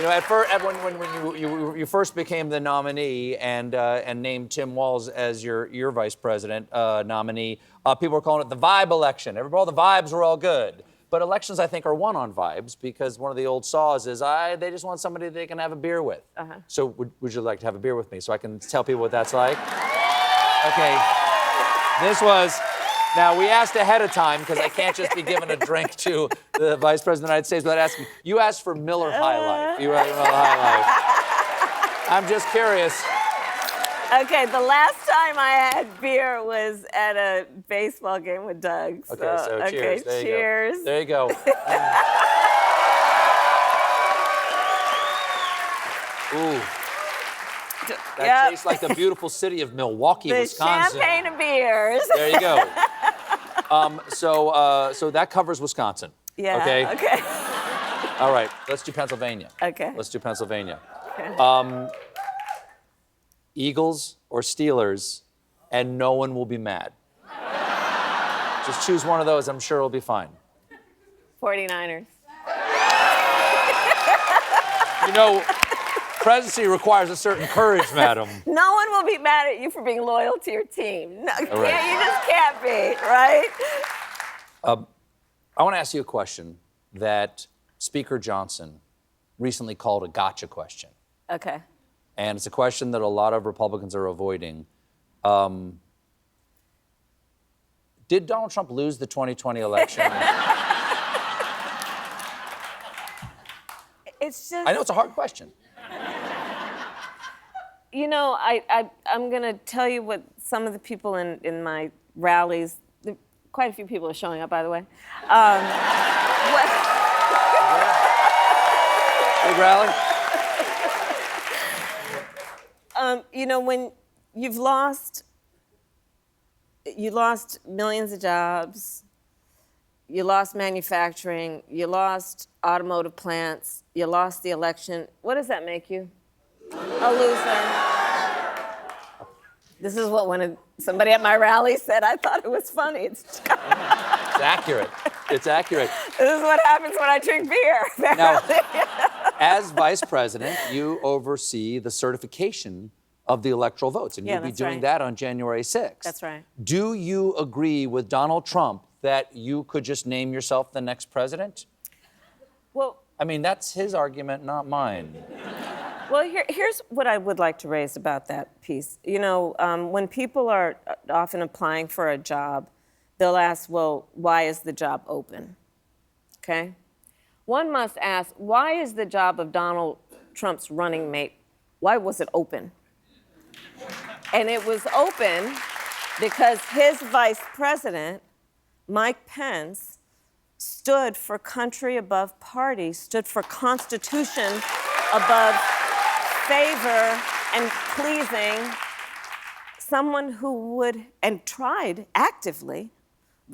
when you first became the nominee and named Tim Walz as your vice president nominee, people were calling it the vibe election. All the vibes were all good. But elections, I think, are won on vibes because one of the old saws is they just want somebody they can have a beer with. So would you like to have a beer with me so I can tell people what that's like? Okay. This was... Now, we asked ahead of time because I can't just be giving a drink to the Vice President of the United States without asking. You asked for Miller High Life. You asked for Miller High Life. I'm just curious. Okay, the last time I had beer was at a baseball game with Doug. So cheers. There you cheers. go. There you go. Ooh. That tastes like the beautiful city of Milwaukee, Wisconsin. The champagne of beers. There you go. So that covers Wisconsin. Yeah. Okay. Okay. All right. Let's do Pennsylvania. Okay. Let's do Pennsylvania. Okay. Eagles or Steelers, and no one will be mad. Just choose one of those. I'm sure it'll be fine. 49ers. You know, presidency requires a certain courage, madam. No one will be mad at you for being loyal to your team. No, Right. you just can't be, right? I want to ask you a question that Speaker Johnson recently called a gotcha question. Okay. And it's a question that a lot of Republicans are avoiding. Did Donald Trump lose the 2020 election? It's just... I know it's a hard question. You know, I'm going to tell you what some of the people in my rallies, quite a few people are showing up, by the way. Big rally? You know, when you lost millions of jobs, you lost manufacturing, you lost automotive plants, you lost the election, what does that make you? A loser. This is what somebody at my rally said. I thought it was funny. It's accurate. It's accurate. This is what happens when I drink beer. Now, as vice president, you oversee the certification of the electoral votes, and you'll be doing that on January 6th. That's right. Do you agree with Donald Trump that you could just name yourself the next president? Well, I mean, that's his argument, not mine. Well, here's what I would like to raise about that piece. You know, when people are often applying for a job, they'll ask, well, why is the job open? Okay? One must ask, why is the job of Donald Trump's running mate, why was it open? And it was open because his vice president, Mike Pence, stood for country above party, stood for Constitution above favor and pleasing, someone who would, and tried actively,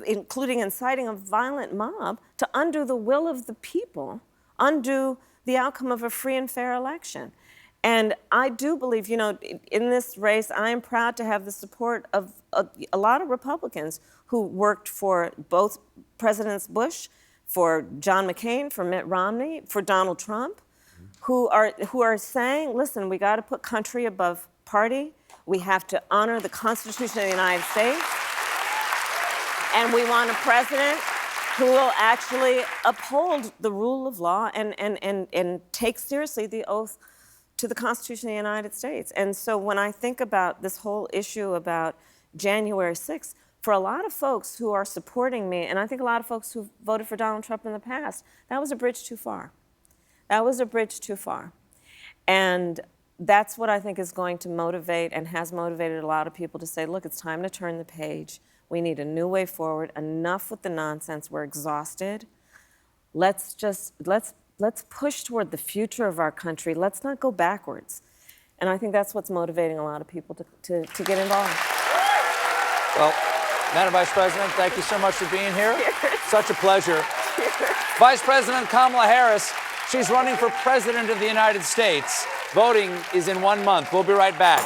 including inciting a violent mob, to undo the will of the people, undo the outcome of a free and fair election. And I do believe, you know, in this race, I am proud to have the support of a lot of Republicans who worked for both Presidents Bush, for John McCain, for Mitt Romney, for Donald Trump, who are saying, listen, we got to put country above party. We have to honor the Constitution of the United States. And we want a president who will actually uphold the rule of law and take seriously the oath to the Constitution of the United States. And so when I think about this whole issue about January 6th, for a lot of folks who are supporting me, and I think a lot of folks who voted for Donald Trump in the past, that was a bridge too far. That was a bridge too far. And that's what I think is going to motivate and has motivated a lot of people to say, look, it's time to turn the page. We need a new way forward. Enough with the nonsense. We're exhausted. Let's push toward the future of our country. Let's not go backwards. And I think that's what's motivating a lot of people to get involved. Well, Madam Vice President, thank you so much for being here. Cheers. Such a pleasure. Cheers. Vice President Kamala Harris, she's running for President of the United States. Voting is in 1 month. We'll be right back.